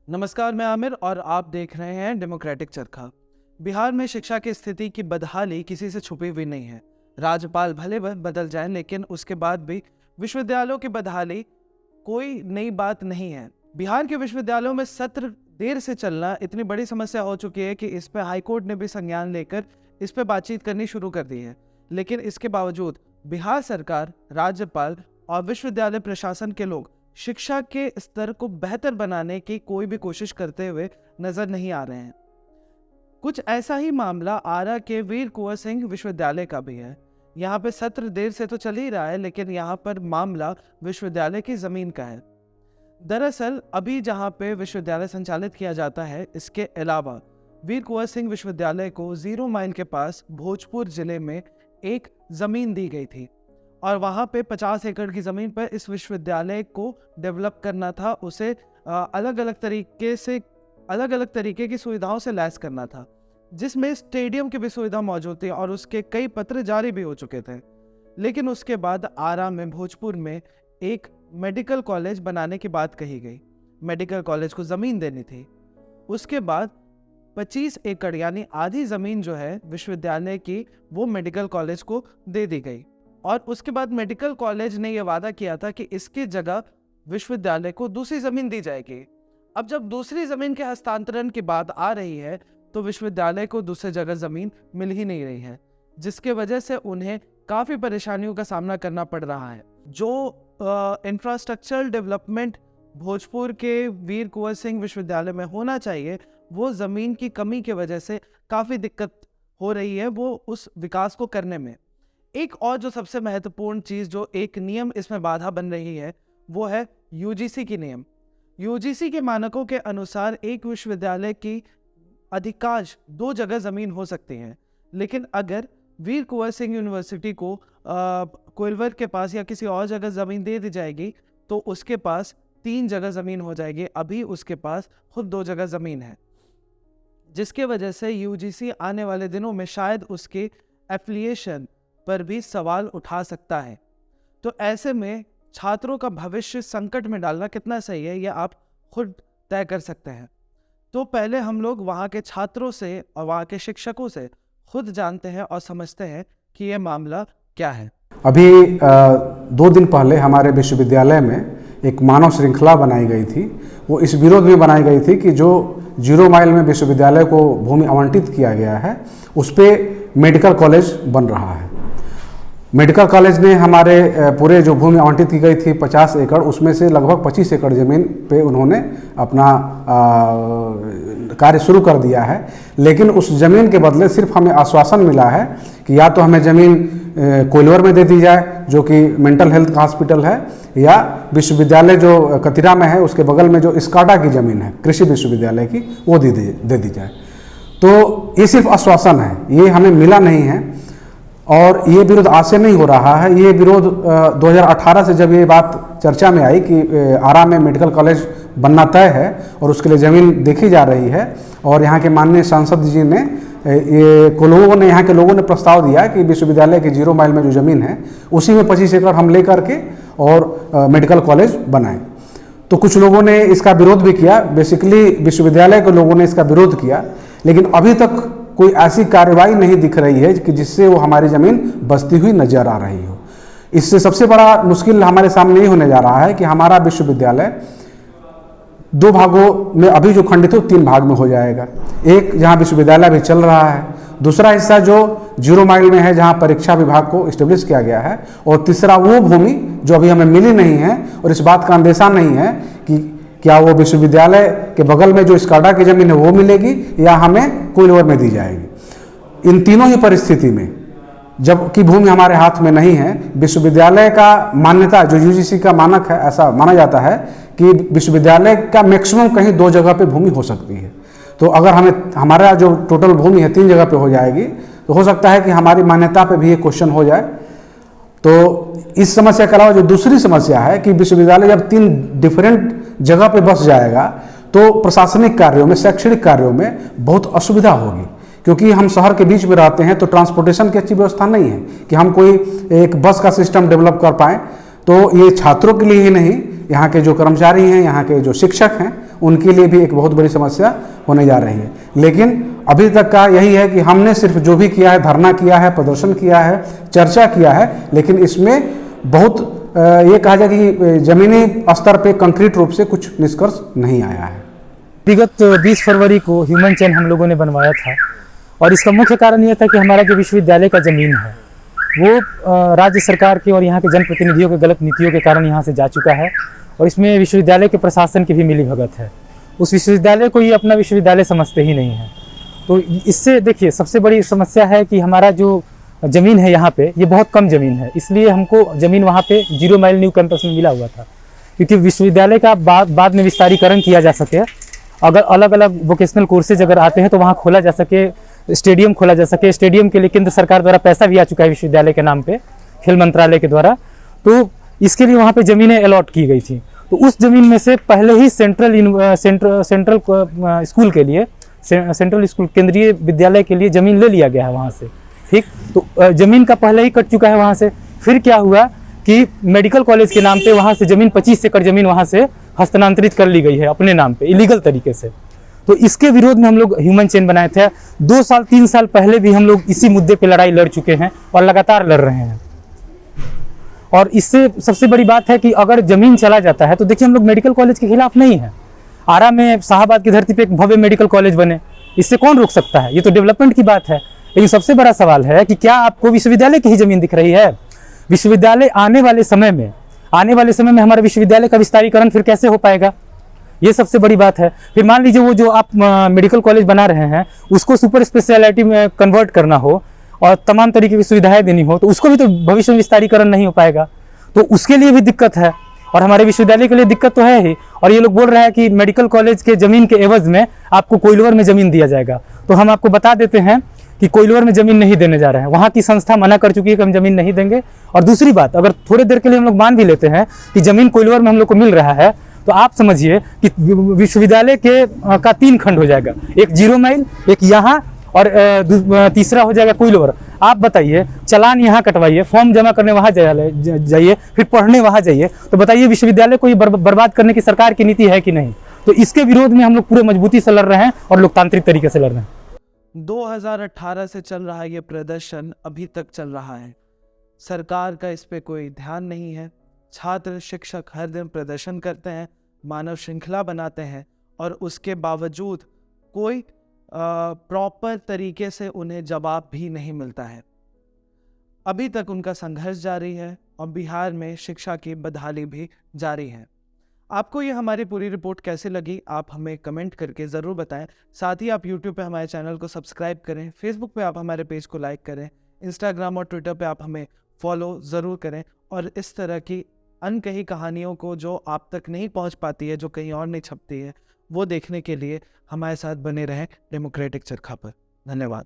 नमस्कार, मैं आमिर और आप देख रहे हैं डेमोक्रेटिक चरखा। बिहार में शिक्षा की स्थिति की बदहाली किसी से छुपी हुई नहीं है। राज्यपाल भले बदल जाएं, लेकिन उसके बाद भी विश्वविद्यालयों की बदहाली कोई नई बात नहीं है। बिहार के विश्वविद्यालयों में सत्र देर से चलना इतनी बड़ी समस्या हो चुकी है कि इस पर हाईकोर्ट ने भी संज्ञान लेकर इस पर बातचीत करनी शुरू कर दी है। लेकिन इसके बावजूद बिहार सरकार, राज्यपाल और विश्वविद्यालय प्रशासन के लोग शिक्षा के स्तर को बेहतर बनाने की कोई भी कोशिश करते हुए नजर नहीं आ रहे हैं। कुछ ऐसा ही मामला आरा के वीर कुंवर सिंह विश्वविद्यालय का भी है। यहाँ पे सत्र देर से तो चल ही रहा है, लेकिन यहाँ पर मामला विश्वविद्यालय की जमीन का है। दरअसल अभी जहाँ पे विश्वविद्यालय संचालित किया जाता है, इसके अलावा वीर कुंवर सिंह विश्वविद्यालय को 0 माइल के पास भोजपुर जिले में एक जमीन दी गई थी और वहाँ पे 50 एकड़ की ज़मीन पर इस विश्वविद्यालय को डेवलप करना था। उसे अलग अलग तरीके की सुविधाओं से लैस करना था, जिसमें स्टेडियम की भी सुविधा मौजूद थी और उसके कई पत्र जारी भी हो चुके थे। लेकिन उसके बाद आरा में, भोजपुर में एक मेडिकल कॉलेज बनाने की बात कही गई। मेडिकल कॉलेज को ज़मीन देनी थी। उसके बाद 25 एकड़ यानी आधी ज़मीन जो है विश्वविद्यालय की, वो मेडिकल कॉलेज को दे दी गई। और उसके बाद मेडिकल कॉलेज ने यह वादा किया था कि इसकी जगह विश्वविद्यालय को दूसरी ज़मीन दी जाएगी। अब जब दूसरी ज़मीन के हस्तांतरण की बात आ रही है तो विश्वविद्यालय को दूसरी जगह ज़मीन मिल ही नहीं रही है, जिसके वजह से उन्हें काफ़ी परेशानियों का सामना करना पड़ रहा है। जो इंफ्रास्ट्रक्चरल डेवलपमेंट भोजपुर के वीर कुंवर सिंह विश्वविद्यालय में होना चाहिए, वो ज़मीन की कमी की वजह से काफ़ी दिक्कत हो रही है वो उस विकास को करने में। एक और जो सबसे महत्वपूर्ण चीज़, जो एक नियम इसमें बाधा बन रही है, वो है यूजीसी की नियम। यूजीसी के मानकों के अनुसार एक विश्वविद्यालय की अधिकांश 2 जगह ज़मीन हो सकती है, लेकिन अगर वीर कुंवर सिंह यूनिवर्सिटी को कोइलवर के पास या किसी और जगह ज़मीन दे दी जाएगी तो उसके पास 3 जगह ज़मीन हो जाएगी। अभी उसके पास खुद 2 जगह ज़मीन है, जिसके वजह से यूजीसी आने वाले दिनों में शायद उसके एफिलिएशन पर भी सवाल उठा सकता है। तो ऐसे में छात्रों का भविष्य संकट में डालना कितना सही है, यह आप खुद तय कर सकते हैं। तो पहले हम लोग वहाँ के छात्रों से और वहाँ के शिक्षकों से खुद जानते हैं और समझते हैं कि यह मामला क्या है। अभी 2 दिन पहले हमारे विश्वविद्यालय में एक मानव श्रृंखला बनाई गई थी। वो इस विरोध में बनाई गई थी कि जो 0 माइल में विश्वविद्यालय को भूमि आवंटित किया गया है, उस पर मेडिकल कॉलेज बन रहा है। मेडिकल कॉलेज ने हमारे पूरे जो भूमि आवंटित की गई थी 50 एकड़, उसमें से लगभग 25 एकड़ ज़मीन पे उन्होंने अपना कार्य शुरू कर दिया है। लेकिन उस ज़मीन के बदले सिर्फ हमें आश्वासन मिला है कि या तो हमें ज़मीन कोइलवर में दे दी जाए, जो कि मेंटल हेल्थ हॉस्पिटल है, या विश्वविद्यालय जो कतिरा में है उसके बगल में जो स्काडा की ज़मीन है कृषि विश्वविद्यालय की, वो दे दी जाए। तो ये सिर्फ आश्वासन है, ये हमें मिला नहीं है। और ये विरोध आज से नहीं हो रहा है। ये विरोध 2018 से जब ये बात चर्चा में आई कि आरा में मेडिकल कॉलेज बनना तय है और उसके लिए ज़मीन देखी जा रही है, और यहाँ के माननीय सांसद जी ने यहाँ के लोगों ने प्रस्ताव दिया कि विश्वविद्यालय के 0 माइल में जो ज़मीन है उसी में 25 एकड़ हम ले करके और मेडिकल कॉलेज बनाएं। तो कुछ लोगों ने इसका विरोध भी किया, बेसिकली विश्वविद्यालय के लोगों ने इसका विरोध किया, लेकिन अभी तक कोई ऐसी कार्रवाई नहीं दिख रही है कि जिससे वो हमारी ज़मीन बचती हुई नजर आ रही हो। इससे सबसे बड़ा मुश्किल हमारे सामने ये होने जा रहा है कि हमारा विश्वविद्यालय 2 भागों में अभी जो खंडित है 3 भाग में हो जाएगा। एक जहाँ विश्वविद्यालय भी चल रहा है, दूसरा हिस्सा जो 0 माइल में है जहाँ परीक्षा विभाग को इस्टेब्लिश किया गया है, और तीसरा वो भूमि जो अभी हमें मिली नहीं है और इस बात का अंदेशा नहीं है कि क्या वो विश्वविद्यालय के बगल में जो स्काडा की ज़मीन है वो मिलेगी या हमें कोइलवर में दी जाएगी। इन तीनों ही परिस्थिति में जबकि भूमि हमारे हाथ में नहीं है, विश्वविद्यालय का मान्यता जो यूजीसी का मानक है, ऐसा माना जाता है कि विश्वविद्यालय का मैक्सिमम कहीं 2 जगह पे भूमि हो सकती है। तो अगर हमारा जो टोटल भूमि है 3 जगह पे हो जाएगी, तो हो सकता है कि हमारी मान्यता पे भी ये क्वेश्चन हो जाए। तो इस समस्या के अलावा जो दूसरी समस्या है कि विश्वविद्यालय जब 3 डिफरेंट जगह पे बस जाएगा तो प्रशासनिक कार्यों में, शैक्षणिक कार्यों में बहुत असुविधा होगी, क्योंकि हम शहर के बीच में रहते हैं तो ट्रांसपोर्टेशन की अच्छी व्यवस्था नहीं है कि हम कोई एक बस का सिस्टम डेवलप कर पाएँ। तो ये छात्रों के लिए ही नहीं, यहाँ के जो कर्मचारी हैं, यहाँ के जो शिक्षक हैं, उनके लिए भी एक बहुत बड़ी समस्या होने जा रही है। लेकिन अभी तक का यही है कि हमने सिर्फ जो भी किया है, धरना किया है, प्रदर्शन किया है, चर्चा किया है, लेकिन इसमें बहुत ये कहा जाए कि ज़मीनी स्तर पे कंक्रीट रूप से कुछ निष्कर्ष नहीं आया है। विगत 20 फरवरी को ह्यूमन चेन हम लोगों ने बनवाया था और इसका मुख्य कारण यह था कि हमारा जो विश्वविद्यालय का ज़मीन है वो राज्य सरकार के और यहाँ के जनप्रतिनिधियों के गलत नीतियों के कारण यहाँ से जा चुका है और इसमें विश्वविद्यालय के प्रशासन की भी मिलीभगत है। उस विश्वविद्यालय को ये अपना विश्वविद्यालय समझते ही नहीं है। तो इससे देखिए सबसे बड़ी समस्या है कि हमारा जो ज़मीन है यहाँ पे ये बहुत कम ज़मीन है, इसलिए हमको ज़मीन वहाँ पे 0 माइल न्यू कैंपस में मिला हुआ था, क्योंकि विश्वविद्यालय का बाद में विस्तारीकरण किया जा सके, अगर अलग अलग वोकेशनल कोर्सेज अगर आते हैं तो वहाँ खोला जा सके, स्टेडियम खोला जा सके। स्टेडियम के लिए केंद्र सरकार द्वारा पैसा भी आ चुका है विश्वविद्यालय के नाम पे, खेल मंत्रालय के द्वारा, तो इसके लिए वहाँ पे ज़मीनें अलॉट की गई थी। तो उस ज़मीन में से पहले ही सेंट्रल स्कूल के लिए, सेंट्रल स्कूल केंद्रीय विद्यालय के लिए ज़मीन ले लिया गया है वहाँ से, ठीक। तो ज़मीन का पहले ही कट चुका है वहाँ से। फिर क्या हुआ कि मेडिकल कॉलेज के नाम पे वहाँ से ज़मीन 25 एकड़ ज़मीन वहाँ से हस्तांतरित कर ली गई है अपने नाम पे इलीगल तरीके से। तो इसके विरोध में हम लोग ह्यूमन चेन बनाए थे। 2 साल 3 साल पहले भी हम लोग इसी मुद्दे पे लड़ाई लड़ चुके हैं और लगातार लड़ रहे हैं। और इससे सबसे बड़ी बात है कि अगर ज़मीन चला जाता है तो देखिए हम लोग मेडिकल कॉलेज के खिलाफ नहीं है। आरा में शाहाबाद की धरती पे एक भव्य मेडिकल कॉलेज बने, इससे कौन रोक सकता है? ये तो डेवलपमेंट की बात है। लेकिन सबसे बड़ा सवाल है कि क्या आपको विश्वविद्यालय की ही ज़मीन दिख रही है? विश्वविद्यालय आने वाले समय में हमारे विश्वविद्यालय का विस्तारीकरण फिर कैसे हो पाएगा? ये सबसे बड़ी बात है। फिर मान लीजिए वो जो आप मेडिकल कॉलेज बना रहे हैं उसको सुपर स्पेशलिटी में कन्वर्ट करना हो और तमाम तरीके की सुविधाएं देनी हो, तो उसको भी तो भविष्य में विस्तारीकरण नहीं हो पाएगा, तो उसके लिए भी दिक्कत है। और हमारे विश्वविद्यालय के लिए दिक्कत तो है ही। और ये लोग बोल रहे हैं कि मेडिकल कॉलेज के ज़मीन के एवज में आपको कोइलवर में ज़मीन दिया जाएगा। तो हम आपको बता देते हैं कि कोइलवर में ज़मीन नहीं देने जा रहे हैं। वहाँ की संस्था मना कर चुकी है कि हम ज़मीन नहीं देंगे। और दूसरी बात, अगर थोड़ी देर के लिए हम लोग मान भी लेते हैं कि ज़मीन कोइलवर में हम लोग को मिल रहा है, तो आप समझिए कि विश्वविद्यालय के का 3 खंड हो जाएगा, एक 0 माइल, एक यहाँ और तीसरा हो जाएगा कोइलवर। आप बताइए, चालान यहाँ कटवाइए, फॉर्म जमा करने वहाँ जाइए, फिर पढ़ने वहाँ जाइए, तो बताइए विश्वविद्यालय को ये बर्बाद करने की सरकार की नीति है कि नहीं? तो इसके विरोध में हम लोग पूरे मजबूती से लड़ रहे हैं और लोकतांत्रिक तरीके से लड़ रहे हैं। 2018 से चल रहा ये प्रदर्शन अभी तक चल रहा है। सरकार का इस पे कोई ध्यान नहीं है। छात्र शिक्षक हर दिन प्रदर्शन करते हैं, मानव श्रृंखला बनाते हैं और उसके बावजूद कोई प्रॉपर तरीके से उन्हें जवाब भी नहीं मिलता है। अभी तक उनका संघर्ष जारी है और बिहार में शिक्षा की बदहाली भी जारी है। आपको ये हमारी पूरी रिपोर्ट कैसे लगी, आप हमें कमेंट करके ज़रूर बताएं। साथ ही आप YouTube पे हमारे चैनल को सब्सक्राइब करें, Facebook पे आप हमारे पेज को लाइक करें, Instagram और Twitter पे आप हमें फॉलो ज़रूर करें और इस तरह की अनकही कहानियों को जो आप तक नहीं पहुंच पाती है, जो कहीं और नहीं छपती है, वो देखने के लिए हमारे साथ बने रहें डेमोक्रेटिक चरखा पर। धन्यवाद।